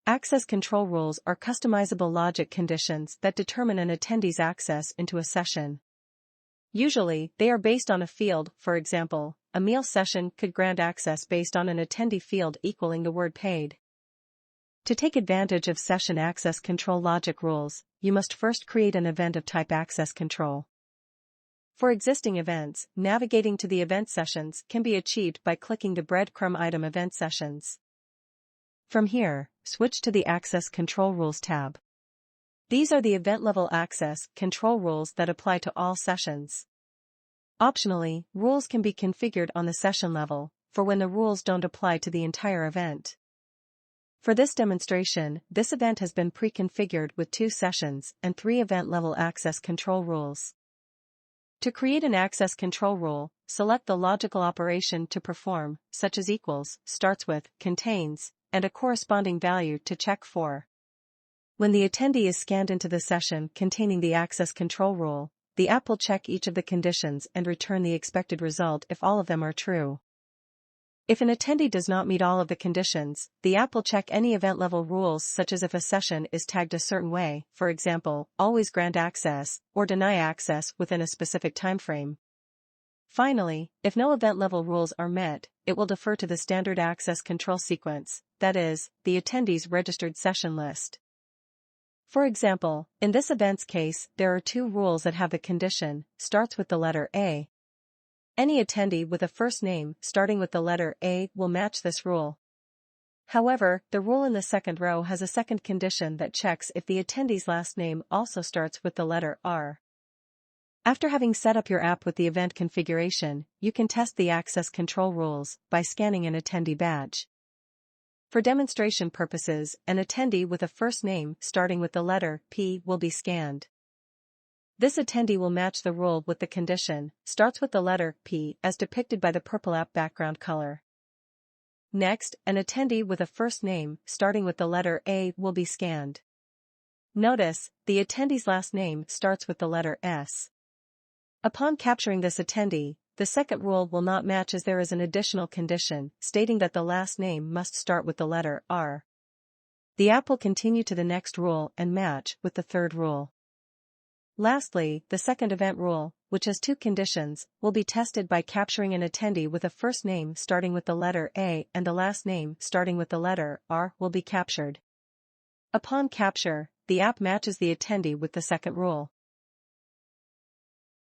Access control rules are customizable logic conditions that determine an attendee's access into a session. Usually, they are based on a field. For example, a meal session could grant access based on an attendee field equaling the word paid. To take advantage of session access control logic rules, you must first create an event of type access control. For existing events, navigating to the event sessions can be achieved by clicking the breadcrumb item Event Sessions. From here, switch to the Access Control Rules tab. These are the event-level access control rules that apply to all sessions. Optionally, rules can be configured on the session level, for when the rules don't apply to the entire event. For this demonstration, this event has been pre-configured with 2 sessions and 3 event-level access control rules. To create an access control rule, select the logical operation to perform, such as equals, starts with, contains, and a corresponding value to check for. When the attendee is scanned into the session containing the access control rule, the app will check each of the conditions and return the expected result if all of them are true. If an attendee does not meet all of the conditions, the app will check any event-level rules, such as if a session is tagged a certain way, for example, always grant access, or deny access within a specific timeframe. Finally, if no event-level rules are met, it will defer to the standard access control sequence, that is, the attendee's registered session list. For example, in this event's case, there are 2 rules that have the condition, starts with the letter A. Any attendee with a first name starting with the letter A will match this rule. However, the rule in the second row has a second condition that checks if the attendee's last name also starts with the letter R. After having set up your app with the event configuration, you can test the access control rules by scanning an attendee badge. For demonstration purposes, an attendee with a first name starting with the letter P will be scanned. This attendee will match the rule with the condition, starts with the letter P as depicted by the purple app background color. Next, an attendee with a first name starting with the letter A will be scanned. Notice, the attendee's last name starts with the letter S. Upon capturing this attendee, the second rule will not match as there is an additional condition stating that the last name must start with the letter R. The app will continue to the next rule and match with the third rule. Lastly, the second event rule, which has 2 conditions, will be tested by capturing an attendee with a first name starting with the letter A and the last name starting with the letter R will be captured. Upon capture, the app matches the attendee with the second rule.